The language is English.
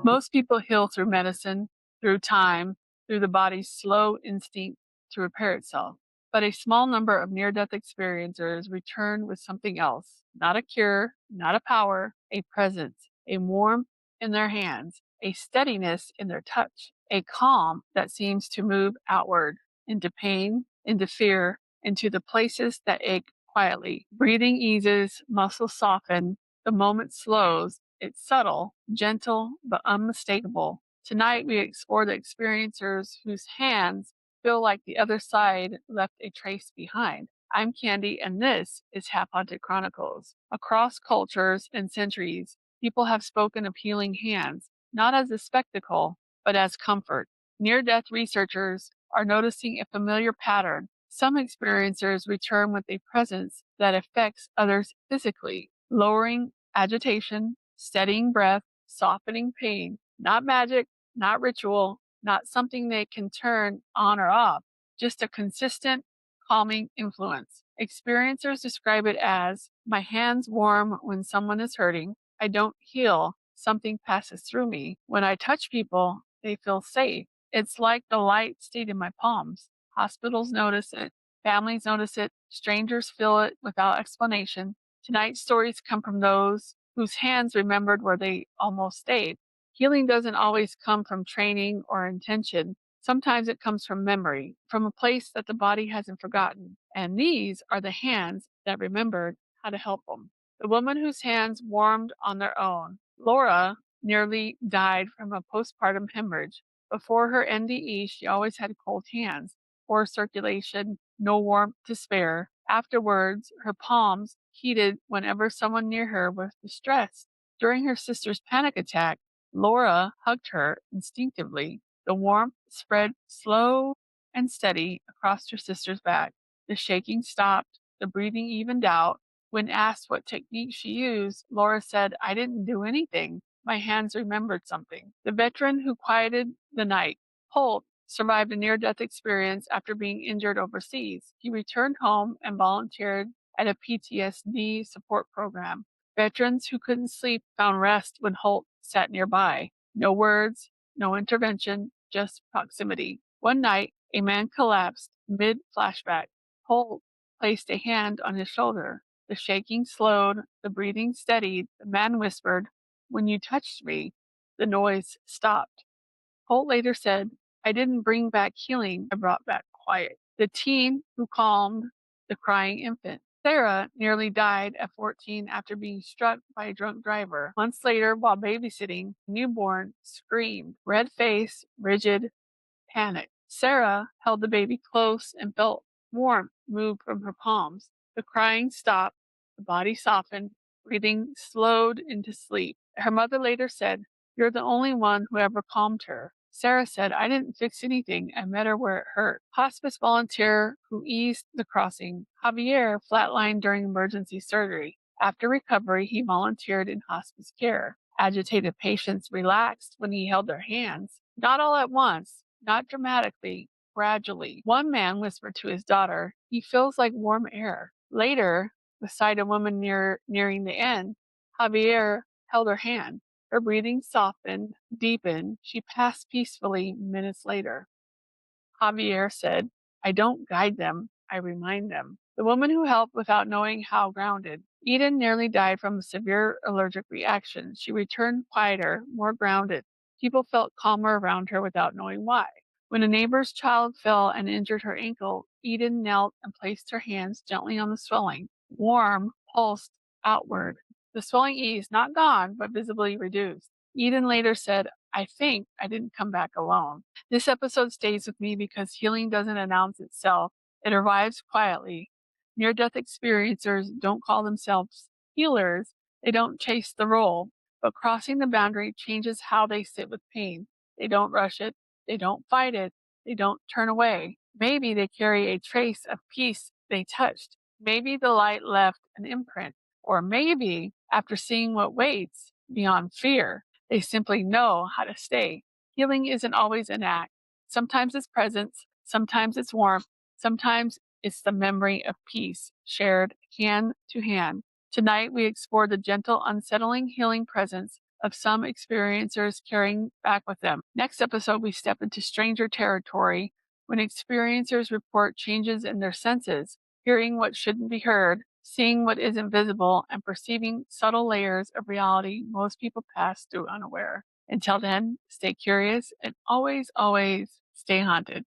Most people heal through medicine, through time, through the body's slow instinct to repair itself. But a small number of near death experiencers return with something else, not a cure, not a power, a presence, a warmth in their hands, a steadiness in their touch, a calm that seems to move outward into pain, into fear, into the places that ache quietly. Breathing eases, muscles soften, the moment slows. It's subtle, gentle, but unmistakable. Tonight we explore the experiencers whose hands feel like the other side left a trace behind. I'm Candy, and this is Half Haunted Chronicles. Across cultures and centuries, people have spoken of healing hands, not as a spectacle, but as comfort. Near death researchers are noticing a familiar pattern. Some experiencers return with a presence that affects others physically, lowering agitation, steadying breath, softening pain. Not magic, not ritual, not something they can turn on or off, just a consistent, calming influence. Experiencers describe it as my hands warm when someone is hurting. I don't heal, something passes through me. When I touch people, they feel safe. It's like the light stayed in my palms. Hospitals notice it, families notice it, strangers feel it without explanation. Tonight's stories come from those whose hands remembered where they almost stayed. Healing doesn't always come from training or intention. Sometimes it comes from memory, from a place that the body hasn't forgotten. And these are the hands that remembered how to help them. The woman whose hands warmed on their own. Laura nearly died from a postpartum hemorrhage. Before her NDE, she always had cold hands, poor circulation, no warmth to spare. Afterwards, her palms heated whenever someone near her was distressed. During her sister's panic attack, Laura hugged her instinctively. The warmth spread slow and steady across her sister's back. The shaking stopped. The breathing evened out. When asked what technique she used, Laura said, I didn't do anything. My hands remembered something. The veteran who quieted the night, Holt, survived a near-death experience after being injured overseas. He returned home and volunteered at a PTSD support program. Veterans who couldn't sleep found rest when Holt sat nearby. No words, no intervention, just proximity. One night, a man collapsed mid-flashback. Holt placed a hand on his shoulder. The shaking slowed, the breathing steadied. The man whispered, when you touched me, the noise stopped. Holt later said, I didn't bring back healing, I brought back quiet. The teen who calmed the crying infant. Sarah nearly died at 14 after being struck by a drunk driver. Months later, while babysitting, a newborn screamed, red face, rigid, panicked. Sarah held the baby close and felt warmth move from her palms. The crying stopped, the body softened, breathing slowed into sleep. Her mother later said, You're the only one who ever calmed her. Sarah said, I didn't fix anything. I met her where it hurt. Hospice volunteer who eased the crossing. Javier flatlined during emergency surgery. After recovery, he volunteered in hospice care. Agitated patients relaxed when he held their hands. Not all at once, not dramatically, gradually. One man whispered to his daughter, he feels like warm air. Later, beside a woman nearing the end, Javier held her hand. Her breathing softened, deepened. She passed peacefully minutes later. Javier said, I don't guide them, I remind them. The woman who helped without knowing how grounded. Eden nearly died from a severe allergic reaction. She returned quieter, more grounded. People felt calmer around her without knowing why. When a neighbor's child fell and injured her ankle, Eden knelt and placed her hands gently on the swelling. Warm, pulsed outward. The swelling eased, not gone, but visibly reduced. Eden later said, I think I didn't come back alone. This episode stays with me because healing doesn't announce itself. It arrives quietly. Near-death experiencers don't call themselves healers. They don't chase the role. But crossing the boundary changes how they sit with pain. They don't rush it. They don't fight it. They don't turn away. Maybe they carry a trace of peace they touched. Maybe the light left an imprint. Or maybe, after seeing what waits beyond fear, they simply know how to stay. Healing isn't always an act. Sometimes it's presence. Sometimes it's warmth. Sometimes it's the memory of peace shared hand to hand. Tonight, we explore the gentle, unsettling, healing presence of some experiencers carrying back with them. Next episode, we step into stranger territory when experiencers report changes in their senses, hearing what shouldn't be heard, seeing what isn't visible, and perceiving subtle layers of reality most people pass through unaware. Until then, stay curious and always, always stay haunted.